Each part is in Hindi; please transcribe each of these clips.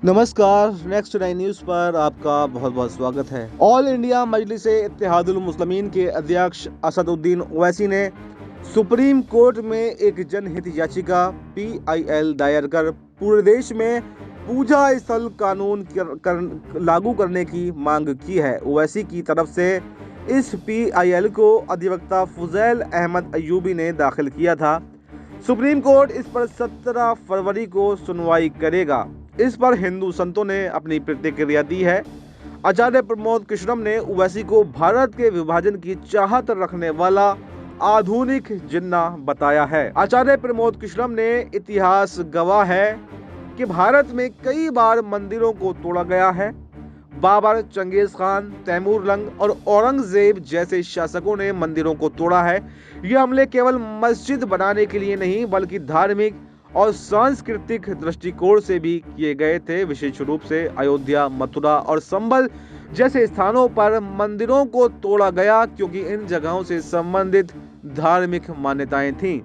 नमस्कार। नेक्स्ट 9 न्यूज़ पर आपका बहुत बहुत स्वागत है। ऑल इंडिया मजलिस इत्तेहादुल मुस्लिमीन के अध्यक्ष असदुद्दीन ओवैसी ने सुप्रीम कोर्ट में एक जनहित याचिका PIL दायर कर पूरे देश में पूजा स्थल कानून लागू करने की मांग की है। ओवैसी की तरफ से इस PIL को अधिवक्ता फुजैल अहमद अयूबी ने दाखिल किया था। सुप्रीम कोर्ट इस पर 17 फरवरी को सुनवाई करेगा। इस पर हिंदू संतों ने अपनी प्रतिक्रिया दी है। आचार्य प्रमोद कृष्णम ने ओवैसी को भारत के विभाजन की चाहत रखने वाला आधुनिक जिन्ना बताया है। आचार्य प्रमोद कृष्णम ने इतिहास गवाह है कि भारत में कई बार मंदिरों को तोड़ा गया है। बाबर, चंगेज खान, तैमूरलंग और औरंगजेब जैसे शासकों ने मंदिरों को तोड़ा है। ये हमले केवल मस्जिद बनाने के लिए नहीं बल्कि धार्मिक और सांस्कृतिक दृष्टिकोण से भी किए गए थे। विशेष रूप से अयोध्या, मथुरा और संभल जैसे स्थानों पर मंदिरों को तोड़ा गया क्योंकि इन जगहों से संबंधित धार्मिक मान्यताएं थीं।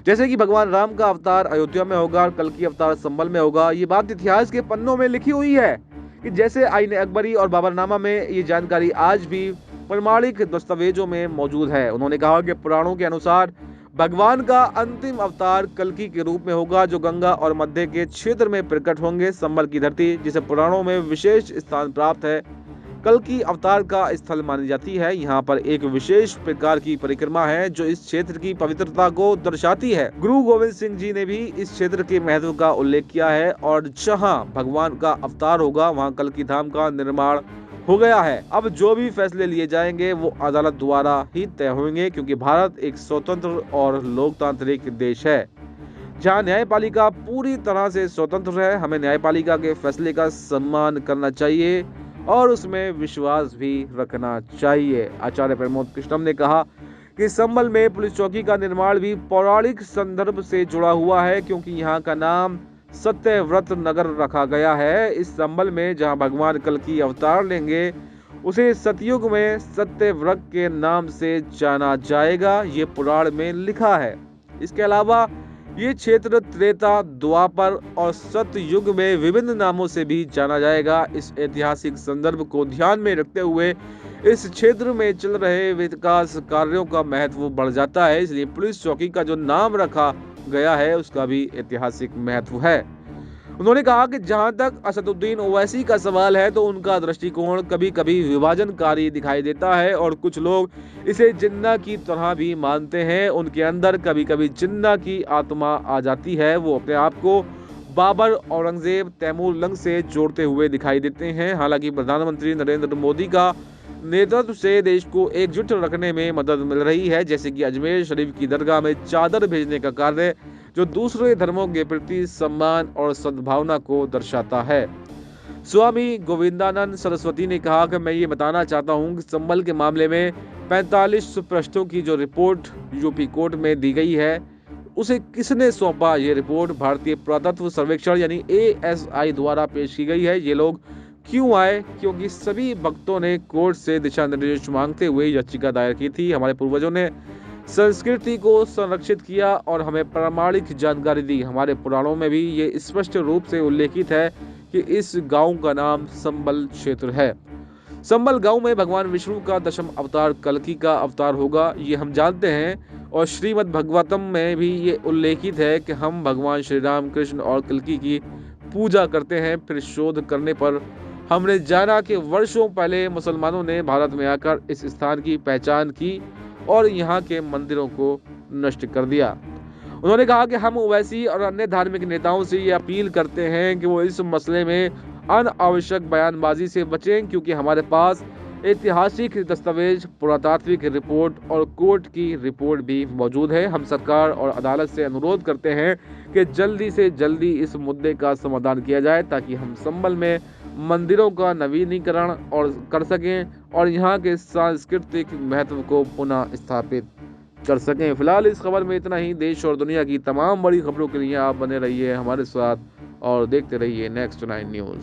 जैसे कि भगवान राम का अवतार अयोध्या में होगा और कल की अवतार संभल में होगा। ये बात इतिहास के पन्नों में लिखी हुई है कि जैसे आईन अकबरी और बाबरनामा में ये जानकारी आज भी प्रमाणिक दस्तावेजों में मौजूद है। उन्होंने कहा कि पुराणों के अनुसार भगवान का अंतिम अवतार कल्कि के रूप में होगा जो गंगा और मध्य के क्षेत्र में प्रकट होंगे। संभल की धरती जिसे पुराणों में विशेष स्थान प्राप्त है, कल्कि अवतार का स्थल मानी जाती है। यहाँ पर एक विशेष प्रकार की परिक्रमा है जो इस क्षेत्र की पवित्रता को दर्शाती है। गुरु गोविंद सिंह जी ने भी इस क्षेत्र के महत्व का उल्लेख किया है और जहाँ भगवान का अवतार होगा वहाँ कल्कि धाम का निर्माण हो गया है। अब जो भी फैसले लिए जाएंगे वो अदालत द्वारा ही तय होंगे क्योंकि भारत एक स्वतंत्र और लोकतांत्रिक देश है जहां न्यायपालिका पूरी तरह से स्वतंत्र है। हमें न्यायपालिका के फैसले का सम्मान करना चाहिए और उसमें विश्वास भी रखना चाहिए। आचार्य प्रमोद कृष्णम ने कहा कि संभल में पुलिस चौकी का निर्माण भी पौराणिक संदर्भ से जुड़ा हुआ है क्योंकि यहाँ का नाम सत्यव्रत नगर रखा गया है। इस संभल में जहां भगवान कल्कि अवतार लेंगे उसे सतयुग में सत्यव्रत के नाम से जाना जाएगा, ये पुराण में लिखा है। इसके अलावा ये क्षेत्र त्रेता, द्वापर और सतयुग में विभिन्न नामों से भी जाना जाएगा। इस ऐतिहासिक संदर्भ को ध्यान में रखते हुए इस क्षेत्र में चल रहे विकास कार्यों का महत्व बढ़ जाता है, इसलिए पुलिस चौकी का जो नाम रखा गया है उसका भी ऐतिहासिक महत्व है। उन्होंने कहा कि जहां तक असदुद्दीन ओवैसी का सवाल है तो उनका दृष्टिकोण कभी कभी विभाजनकारी दिखाई देता है और कुछ लोग इसे जिन्ना की तरह भी मानते हैं। उनके अंदर कभी कभी जिन्ना की आत्मा आ जाती है। वो अपने आप को बाबर, औरंगजेब, तैमूरलंग से जोड़ते हुए दिखाई देते हैं। हालांकि प्रधानमंत्री नरेंद्र मोदी का नेतृत्व से देश को एकजुट रखने में मदद मिल रही है, जैसे कि अजमेर शरीफ की दरगाह में चादर भेजने का कार्य जो दूसरे धर्मों के प्रति सम्मान और सद्भावना को दर्शाता है। स्वामी गोविंदानंद सरस्वती ने कहा कि मैं ये बताना चाहता हूँ कि संभल के मामले में 45 पृष्ठों की जो रिपोर्ट यूपी कोर्ट में दी गई है उसे किसने सौंपा। ये रिपोर्ट भारतीय पुरातत्व सर्वेक्षण यानी ASI द्वारा पेश की गई है। ये लोग क्यों आए? क्योंकि सभी भक्तों ने कोर्ट से दिशा निर्देश मांगते हुए याचिका दायर की थी। हमारे पूर्वजों ने संस्कृति को संरक्षित किया और हमें प्रामाणिक जानकारी दी। हमारे पुराणों में भी ये स्पष्ट रूप से उल्लेखित है कि इस गांव का नाम संभल क्षेत्र है। संभल गांव में भगवान विष्णु का दशम अवतार कल्कि का अवतार होगा, ये हम जानते हैं और श्रीमद् भगवतम में भी ये उल्लेखित है कि हम भगवान श्री राम, कृष्ण और कल्कि की पूजा करते हैं। फिर शोध करने पर हमने जाना कि वर्षों पहले मुसलमानों ने भारत में आकर इस स्थान की पहचान की और यहाँ के मंदिरों को नष्ट कर दिया। उन्होंने कहा कि हम ओवैसी और अन्य धार्मिक नेताओं से ये अपील करते हैं कि वो इस मसले में अनावश्यक बयानबाजी से बचें क्योंकि हमारे पास ऐतिहासिक दस्तावेज, पुरातात्विक रिपोर्ट और कोर्ट की रिपोर्ट भी मौजूद है। हम सरकार और अदालत से अनुरोध करते हैं कि जल्दी से जल्दी इस मुद्दे का समाधान किया जाए ताकि हम संभल में मंदिरों का नवीनीकरण और कर सकें और यहाँ के सांस्कृतिक महत्व को पुनः स्थापित कर सकें। फिलहाल इस खबर में इतना ही। देश और दुनिया की तमाम बड़ी खबरों के लिए आप बने रहिए हमारे साथ और देखते रहिए नेक्स्ट 9 न्यूज़।